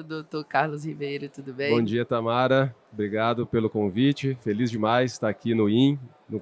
Doutor Carlos Ribeiro, tudo bem? Bom dia, Tamara. Obrigado pelo convite. Feliz demais estar aqui no IN, no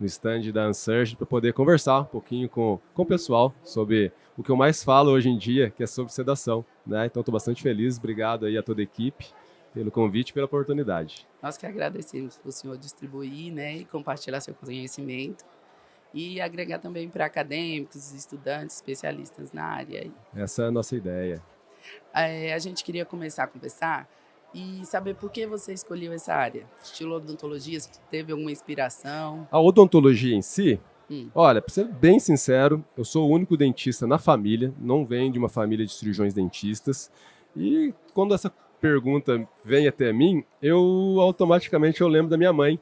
stand da Unsurge, para poder conversar um pouquinho com o pessoal sobre o que eu mais falo hoje em dia, que é sobre sedação, né? Então, estou bastante feliz. Obrigado aí a toda a equipe pelo convite e pela oportunidade. Nós que agradecemos por o senhor distribuir, né, e compartilhar seu conhecimento e agregar também para acadêmicos, estudantes, especialistas na área. Essa é a nossa ideia. A gente queria começar a conversar e saber por que você escolheu essa área. Estilo odontologia, se teve alguma inspiração? A odontologia em si, olha, para ser bem sincero, eu sou o único dentista na família, não venho de uma família de cirurgiões dentistas. E quando essa pergunta vem até mim, automaticamente eu lembro da minha mãe.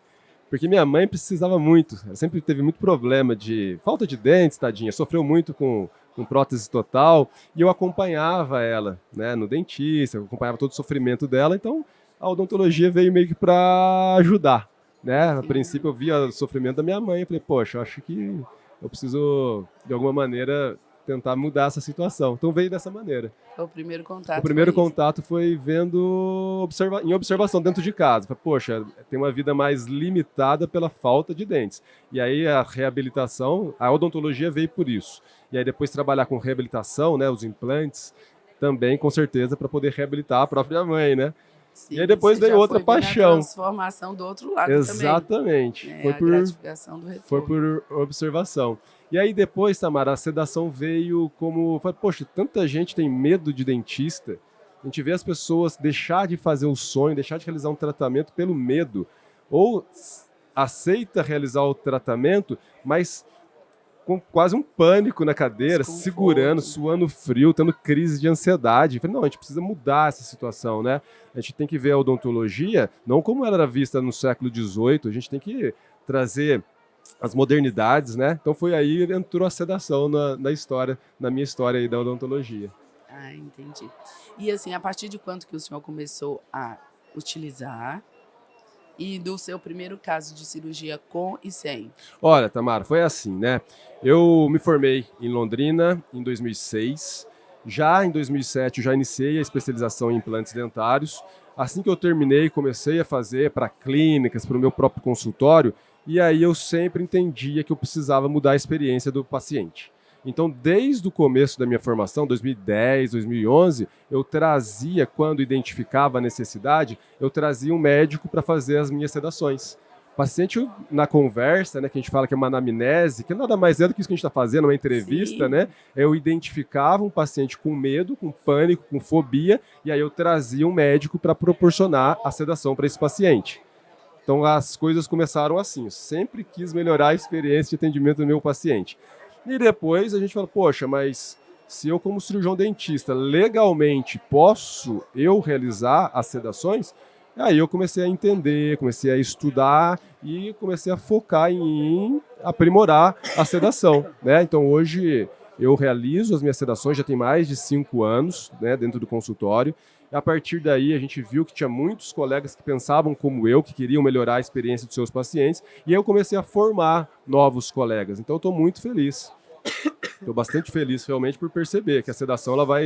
Porque minha mãe precisava muito, ela sempre teve muito problema de falta de dentes, tadinha, sofreu muito com prótese total, e eu acompanhava ela, né, no dentista, eu acompanhava todo o sofrimento dela, então a odontologia veio meio que para ajudar, né? A princípio eu via o sofrimento da minha mãe e falei, poxa, eu acho que eu preciso, de alguma maneira, tentar mudar essa situação. Então veio dessa maneira. O primeiro contato. O primeiro contato foi vendo em observação dentro de casa. Falei, poxa, tem uma vida mais limitada pela falta de dentes. E aí a reabilitação, a odontologia veio por isso. E aí depois trabalhar com reabilitação, né, os implantes, também com certeza para poder reabilitar a própria mãe, né? Sim, e aí depois veio outra paixão. A transformação do outro lado. Exatamente. Também. A gratificação do retorno. Foi por observação. E aí depois, Tamara, a sedação veio como... Poxa, tanta gente tem medo de dentista. A gente vê as pessoas deixar de fazer o sonho, deixar de realizar um tratamento pelo medo. Ou aceita realizar o tratamento, mas com quase um pânico na cadeira, segurando, suando frio, tendo crise de ansiedade. Falei, não, a gente precisa mudar essa situação, né? A gente tem que ver a odontologia não como ela era vista no século XVIII, a gente tem que trazer as modernidades, né? Então foi aí que entrou a sedação na história, na minha história aí da odontologia. Ah, entendi. E assim, a partir de quando que o senhor começou a utilizar e do seu primeiro caso de cirurgia com e sem? Olha, Tamara, foi assim, né? Eu me formei em Londrina em 2006. Já em 2007 eu já iniciei a especialização em implantes dentários. Assim que eu terminei, comecei a fazer para clínicas, para o meu próprio consultório. E aí eu sempre entendia que eu precisava mudar a experiência do paciente. Então, desde o começo da minha formação, 2010, 2011, eu trazia, quando identificava a necessidade, eu trazia um médico para fazer as minhas sedações. O paciente, na conversa, né, que a gente fala que é uma anamnese, que nada mais é do que isso que a gente está fazendo, uma entrevista, né? Eu identificava um paciente com medo, com pânico, com fobia, e aí eu trazia um médico para proporcionar a sedação para esse paciente. Então, as coisas começaram assim. Eu sempre quis melhorar a experiência de atendimento do meu paciente. E depois a gente fala, poxa, mas se eu como cirurgião dentista legalmente posso eu realizar as sedações, aí eu comecei a entender, comecei a estudar e comecei a focar em aprimorar a sedação, né? Então hoje eu realizo as minhas sedações, já tem mais de 5 anos, né, dentro do consultório. A partir daí a gente viu que tinha muitos colegas que pensavam como eu, que queriam melhorar a experiência dos seus pacientes, e eu comecei a formar novos colegas. Então eu estou muito feliz. Estou bastante feliz realmente por perceber que a sedação ela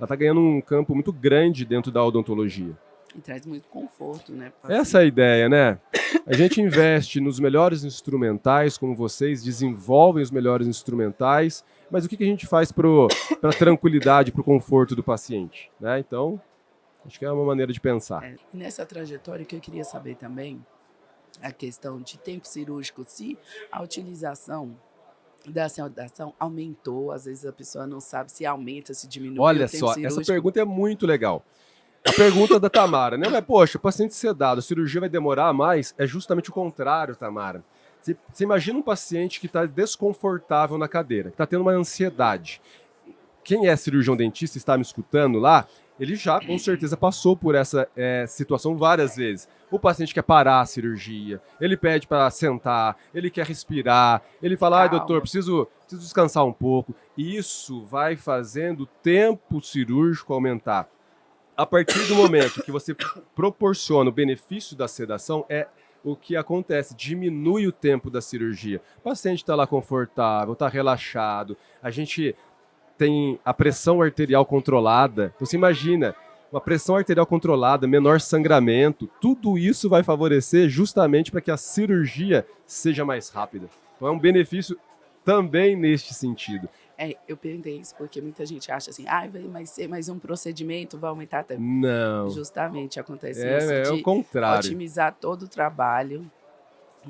está ganhando um campo muito grande dentro da odontologia. E traz muito conforto, né? Essa é a ideia, né? A gente investe nos melhores instrumentais, como vocês desenvolvem os melhores instrumentais, mas o que a gente faz para a tranquilidade, para o conforto do paciente, né? Então, acho que é uma maneira de pensar. E nessa trajetória que eu queria saber também, a questão de tempo cirúrgico, se a utilização da sedação aumentou, às vezes a pessoa não sabe se aumenta, se diminui. Olha só, essa pergunta é muito legal. A pergunta da Tamara, né? Mas, poxa, o paciente sedado, a cirurgia vai demorar mais? É justamente o contrário, Tamara. Você imagina um paciente que está desconfortável na cadeira, que está tendo uma ansiedade. Quem é cirurgião dentista e está me escutando lá, ele já com certeza passou por essa situação várias vezes. O paciente quer parar a cirurgia, ele pede para sentar, ele quer respirar, ele fala, ai doutor, preciso descansar um pouco. E isso vai fazendo o tempo cirúrgico aumentar. A partir do momento que você proporciona o benefício da sedação, o que acontece, diminui o tempo da cirurgia. O paciente está lá confortável, está relaxado, a gente tem a pressão arterial controlada. Então, você imagina, uma pressão arterial controlada, menor sangramento, tudo isso vai favorecer justamente para que a cirurgia seja mais rápida. Então, é um benefício também neste sentido. Eu perguntei isso porque muita gente acha assim, vai ser mais um procedimento, vai aumentar tempo. Não. Justamente acontece isso, é o contrário. Otimizar todo o trabalho.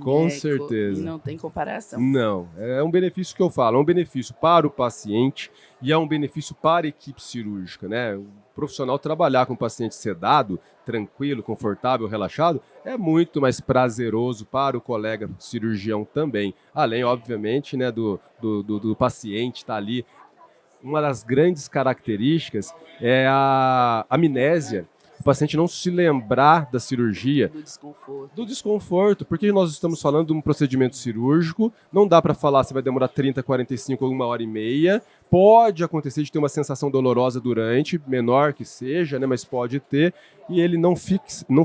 Com certeza. E não tem comparação. Não, é um benefício que eu falo, é um benefício para o paciente e é um benefício para a equipe cirúrgica, né? O profissional trabalhar com o paciente sedado, tranquilo, confortável, relaxado, é muito mais prazeroso para o colega cirurgião também. Além, obviamente, né, do paciente estar ali. Uma das grandes características é a amnésia. O paciente não se lembrar da cirurgia. Do desconforto, porque nós estamos falando de um procedimento cirúrgico, não dá para falar se vai demorar 30, 45 ou 1h30. Pode acontecer de ter uma sensação dolorosa durante, menor que seja, né, mas pode ter, e ele não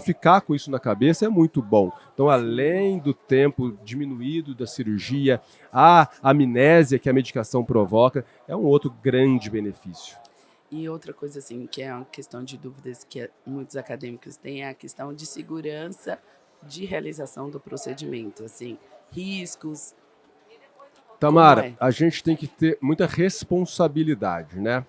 ficar com isso na cabeça é muito bom. Então, além do tempo diminuído da cirurgia, a amnésia que a medicação provoca é um outro grande benefício. E outra coisa, assim, que é uma questão de dúvidas que muitos acadêmicos têm, é a questão de segurança de realização do procedimento, assim, riscos. Tamara, a gente tem que ter muita responsabilidade, né?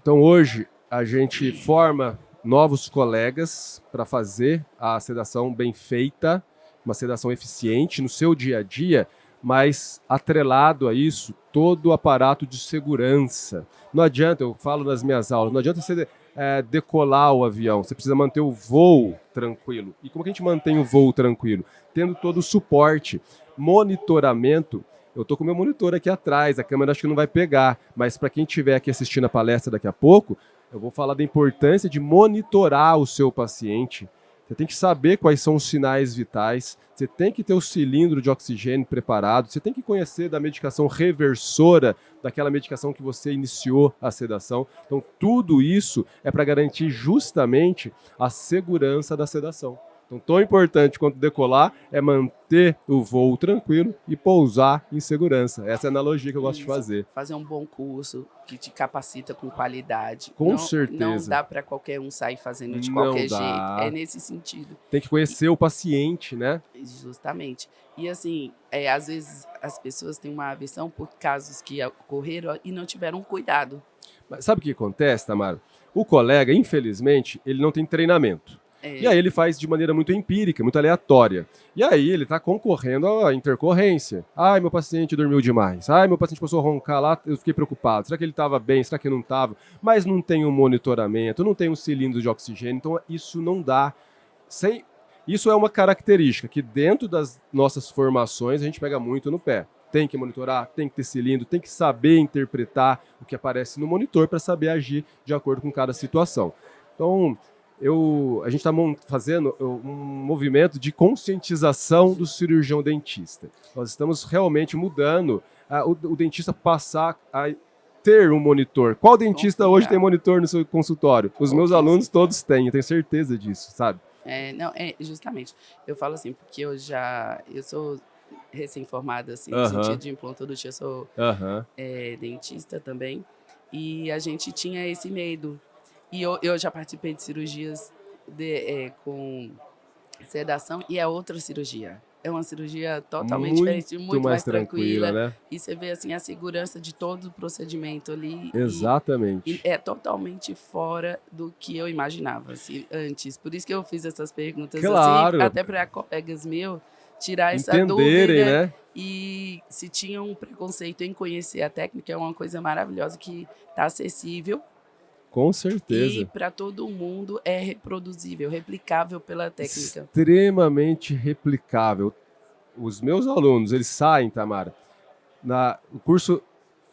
Então, hoje, a gente forma novos colegas para fazer a sedação bem feita, uma sedação eficiente no seu dia a dia, mas atrelado a isso, todo o aparato de segurança. Não adianta, eu falo nas minhas aulas, não adianta você decolar o avião, você precisa manter o voo tranquilo. E como que a gente mantém o voo tranquilo? Tendo todo o suporte, monitoramento. Eu estou com o meu monitor aqui atrás, a câmera acho que não vai pegar, mas para quem estiver aqui assistindo a palestra daqui a pouco, eu vou falar da importância de monitorar o seu paciente. Você tem que saber quais são os sinais vitais, você tem que ter o cilindro de oxigênio preparado, você tem que conhecer da medicação reversora, daquela medicação que você iniciou a sedação. Então, tudo isso é para garantir justamente a segurança da sedação. Então, tão importante quanto decolar é manter o voo tranquilo e pousar em segurança. Essa é a analogia que eu gosto de fazer. Fazer um bom curso que te capacita com qualidade. Com certeza. Não dá para qualquer um sair fazendo de qualquer jeito. É nesse sentido. Tem que conhecer o paciente, né? Justamente. E assim, às vezes as pessoas têm uma aversão por casos que ocorreram e não tiveram cuidado. Mas sabe o que acontece, Tamara? O colega, infelizmente, ele não tem treinamento. E aí ele faz de maneira muito empírica, muito aleatória. E aí ele está concorrendo à intercorrência. Ai, meu paciente dormiu demais. Ai, meu paciente começou a roncar lá, eu fiquei preocupado. Será que ele estava bem? Será que não estava? Mas não tem um monitoramento, não tem um cilindro de oxigênio, então isso não dá. Isso é uma característica que dentro das nossas formações a gente pega muito no pé. Tem que monitorar, tem que ter cilindro, tem que saber interpretar o que aparece no monitor para saber agir de acordo com cada situação. Então, a gente está fazendo um movimento de conscientização do cirurgião dentista. Nós estamos realmente mudando o dentista passar a ter um monitor. Qual dentista hoje tem monitor no seu consultório? Os meus alunos todos têm, eu tenho certeza disso, sabe? Justamente. Eu falo assim, porque eu sou recém-formada, assim, no sentido de implantologia, eu sou dentista também, e a gente tinha esse medo. E eu já participei de cirurgias com sedação e é outra cirurgia. É uma cirurgia totalmente diferente, muito mais tranquila, né? E você vê assim, a segurança de todo o procedimento ali. Exatamente. E é totalmente fora do que eu imaginava assim, antes. Por isso que eu fiz essas perguntas, assim, até para colegas meus tirar essa dúvida. Né? E se tinha um preconceito em conhecer a técnica, é uma coisa maravilhosa que está acessível. Com certeza. E para todo mundo é reproduzível, replicável pela técnica. Extremamente replicável. os meus alunos, eles saem, Tamara, o curso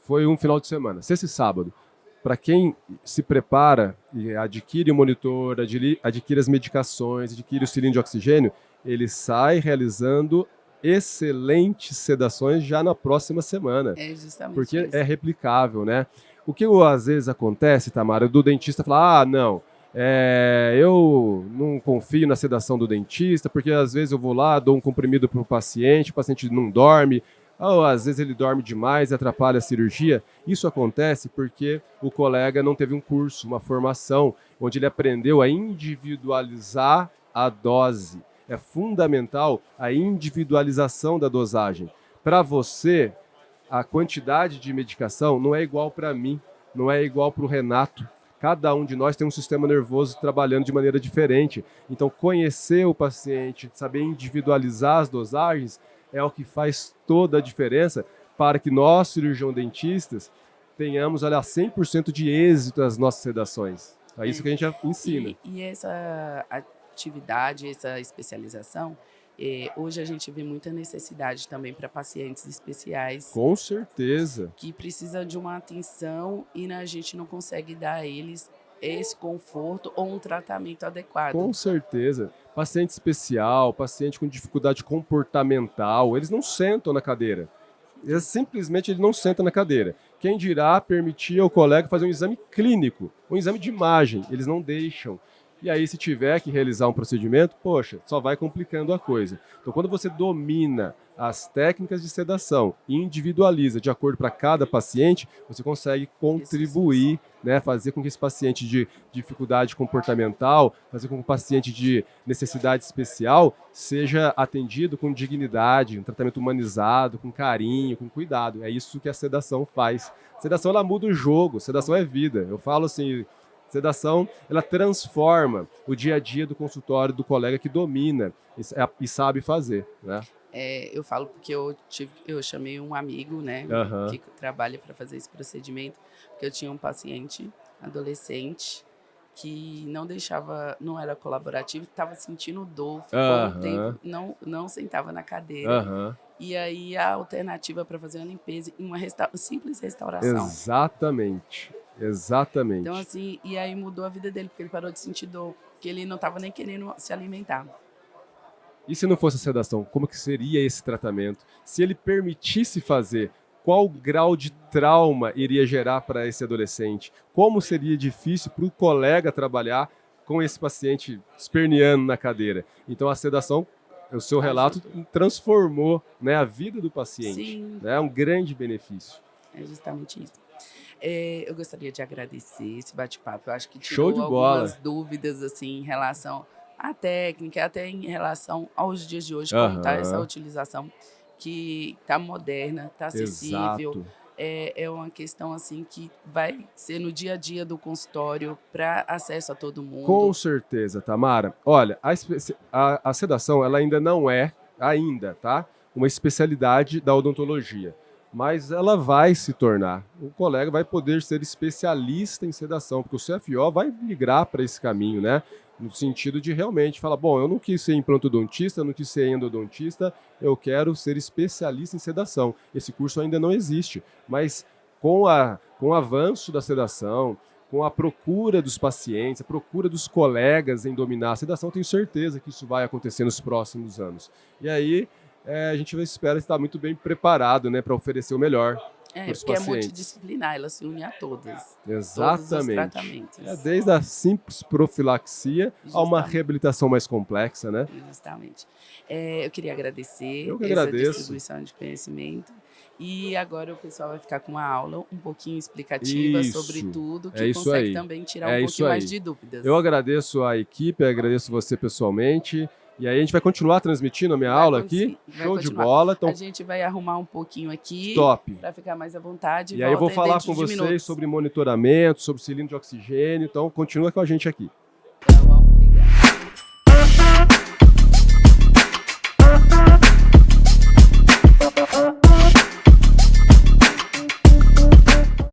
foi um final de semana, sexta e sábado. Para quem se prepara e adquire o monitor, adquire as medicações, adquire o cilindro de oxigênio, ele sai realizando excelentes sedações já na próxima semana. É justamente Porque isso. é replicável, né? O que às vezes acontece, Tamara, do dentista falar, não, eu não confio na sedação do dentista, porque às vezes eu vou lá, dou um comprimido para o paciente não dorme, ou às vezes ele dorme demais e atrapalha a cirurgia. Isso acontece porque o colega não teve um curso, uma formação, onde ele aprendeu a individualizar a dose. É fundamental a individualização da dosagem. Para você, a quantidade de medicação não é igual para mim, não é igual para o Renato. Cada um de nós tem um sistema nervoso trabalhando de maneira diferente. Então, conhecer o paciente, saber individualizar as dosagens é o que faz toda a diferença para que nós, cirurgião dentistas, tenhamos 100% de êxito nas nossas sedações. É isso que a gente ensina. E essa atividade, essa especialização, hoje a gente vê muita necessidade também para pacientes especiais. Com certeza. Que precisam de uma atenção e a gente não consegue dar a eles esse conforto ou um tratamento adequado. Com certeza. Paciente especial, paciente com dificuldade comportamental, eles não sentam na cadeira. Simplesmente ele não senta na cadeira. Quem dirá permitir ao colega fazer um exame clínico, um exame de imagem, eles não deixam. E aí, se tiver que realizar um procedimento, poxa, só vai complicando a coisa. Então, quando você domina as técnicas de sedação e individualiza de acordo para cada paciente, você consegue contribuir, né, fazer com que esse paciente de dificuldade comportamental, fazer com que o paciente de necessidade especial seja atendido com dignidade, um tratamento humanizado, com carinho, com cuidado. É isso que a sedação faz. A sedação, ela muda o jogo, sedação é vida. Eu falo assim, sedação, ela transforma o dia a dia do consultório do colega que domina e sabe fazer, né? Eu falo porque eu chamei um amigo, né, que trabalha para fazer esse procedimento, porque eu tinha um paciente adolescente que não era colaborativo, estava sentindo dor, ficou um tempo, não sentava na cadeira. E aí a alternativa para fazer uma limpeza em uma simples restauração. Exatamente. Então assim, e aí mudou a vida dele, porque ele parou de sentir dor, porque ele não estava nem querendo se alimentar. E se não fosse a sedação, como que seria esse tratamento? Se ele permitisse fazer, qual grau de trauma iria gerar para esse adolescente? Como seria difícil para o colega trabalhar com esse paciente esperneando na cadeira? Então a sedação, o seu relato transformou, né, a vida do paciente. É um grande benefício. É justamente isso. Eu gostaria de agradecer esse bate-papo. Eu acho que Show tirou de bola. Algumas dúvidas assim, em relação à técnica, até em relação aos dias de hoje, como está essa utilização que está moderna, está acessível. Exato. É uma questão assim que vai ser no dia a dia do consultório para acesso a todo mundo. Com certeza, Tamara. Olha, a sedação ela ainda não é, tá, uma especialidade da odontologia. Mas ela vai se tornar. O colega vai poder ser especialista em sedação, porque o CFO vai migrar para esse caminho, né? No sentido de realmente falar, bom, eu não quis ser implantodontista, eu não quis ser endodontista, eu quero ser especialista em sedação. Esse curso ainda não existe, mas com o avanço da sedação, com a procura dos pacientes, a procura dos colegas em dominar a sedação, tenho certeza que isso vai acontecer nos próximos anos. E aí, a gente espera estar muito bem preparado, né, para oferecer o melhor para os pacientes. Porque é multidisciplinar, ela se une a todas. Exatamente. Todos os tratamentos. Desde a simples profilaxia a uma reabilitação mais complexa, né? Justamente. Eu queria agradecer essa distribuição de conhecimento. E agora o pessoal vai ficar com uma aula um pouquinho explicativa sobre tudo, que consegue também tirar um pouquinho mais de dúvidas. Eu agradeço a equipe, agradeço você pessoalmente. E aí a gente vai continuar transmitindo a minha aula aqui. Show de bola. Então, a gente vai arrumar um pouquinho aqui para ficar mais à vontade. E aí eu vou falar com vocês sobre monitoramento, sobre cilindro de oxigênio. Então, continua com a gente aqui.